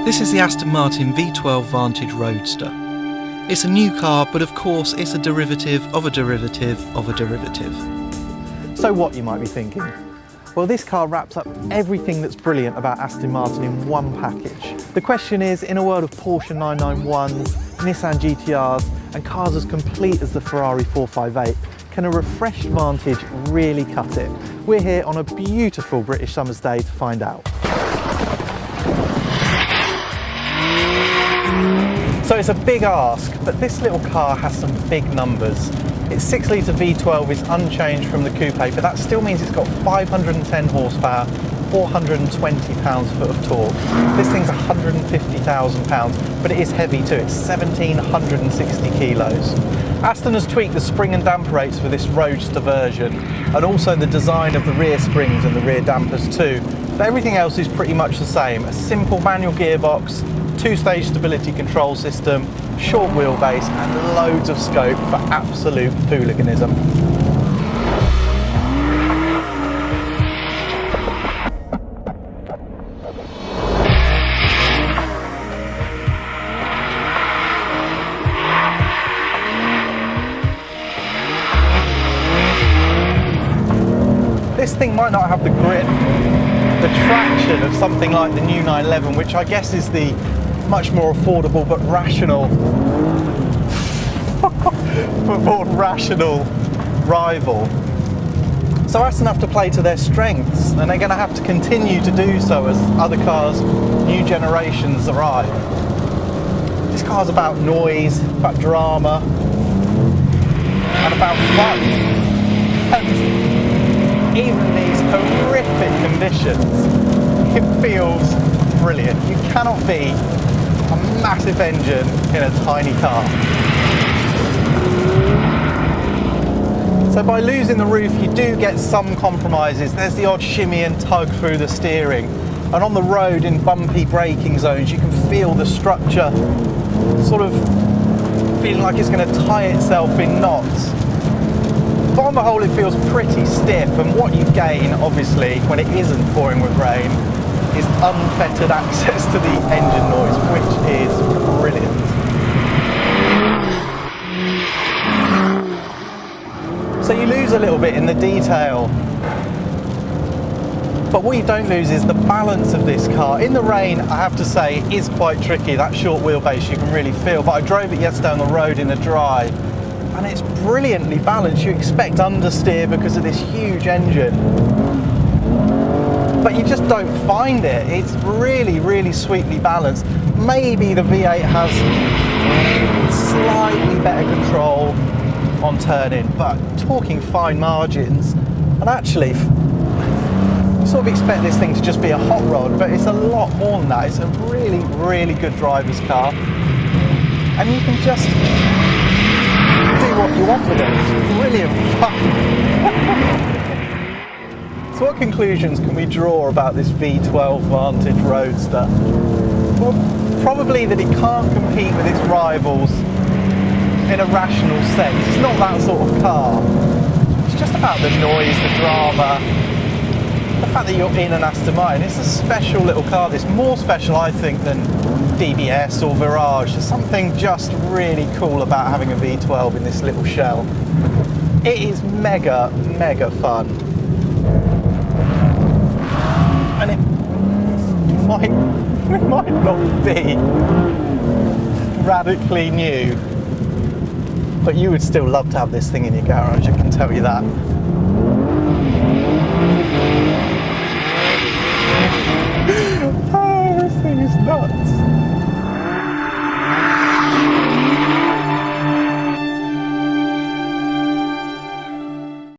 This is the Aston Martin V12 Vantage Roadster. It's a new car, but of course it's a derivative of a derivative of a derivative. So what, you might be thinking? Well, this car wraps up everything that's brilliant about Aston Martin in one package. The question is, in a world of Porsche 991s, Nissan GTRs and cars as complete as the Ferrari 458, can a refreshed Vantage really cut it? We're here on a beautiful British summer's day to find out. So it's a big ask, but this little car has some big numbers. Its 6-litre V12 is unchanged from the coupe, but that still means it's got 510 horsepower, 420 pounds-foot of torque. This thing's 150,000 pounds, but it is heavy too. It's 1,760 kilos. Aston has tweaked the spring and damper rates for this Roadster version, and also the design of the rear springs and the rear dampers too. But everything else is pretty much the same. A simple manual gearbox, 2-stage stability control system, short wheelbase and loads of scope for absolute hooliganism. This thing might not have the grip, the traction of something like the new 911, which I guess is the much more affordable but rational rival. So Aston have to play to their strengths, and they're going to have to continue to do so as other cars, new generations arrive. This car's about noise, about drama, and about fun. And even in these horrific conditions, it feels brilliant. You cannot beat a massive engine in a tiny car. So by losing the roof, you do get some compromises. There's the odd shimmy and tug through the steering. And on the road in bumpy braking zones, you can feel the structure sort of feeling like it's going to tie itself in knots. But on the whole, it feels pretty stiff, and what you gain, obviously, when it isn't pouring with rain, is unfettered access to the engine noise, which is brilliant. So you lose a little bit in the detail, but what you don't lose is the balance of this car. In the rain, I have to say, it is quite tricky. That short wheelbase you can really feel, but I drove it yesterday on the road in the dry, and it's brilliantly balanced. You expect understeer because of this huge engine, but you just don't find it. It's really, really sweetly balanced. Maybe the V8 has slightly better control on turning, but talking fine margins, and actually you sort of expect this thing to just be a hot rod, but it's a lot more than that. It's a really, really good driver's car, and you can just do what you want with it. It's brilliant fun. So what conclusions can we draw about this V12 Vantage Roadster? Well, probably that it can't compete with its rivals in a rational sense. It's not that sort of car. It's just about the noise, the drama, the fact that you're in an Aston Martin. It's a special little car. It's more special, I think, than DBS or Virage. There's something just really cool about having a V12 in this little shell. It is mega, mega fun. And it might not be radically new, but you would still love to have this thing in your garage, I can tell you that.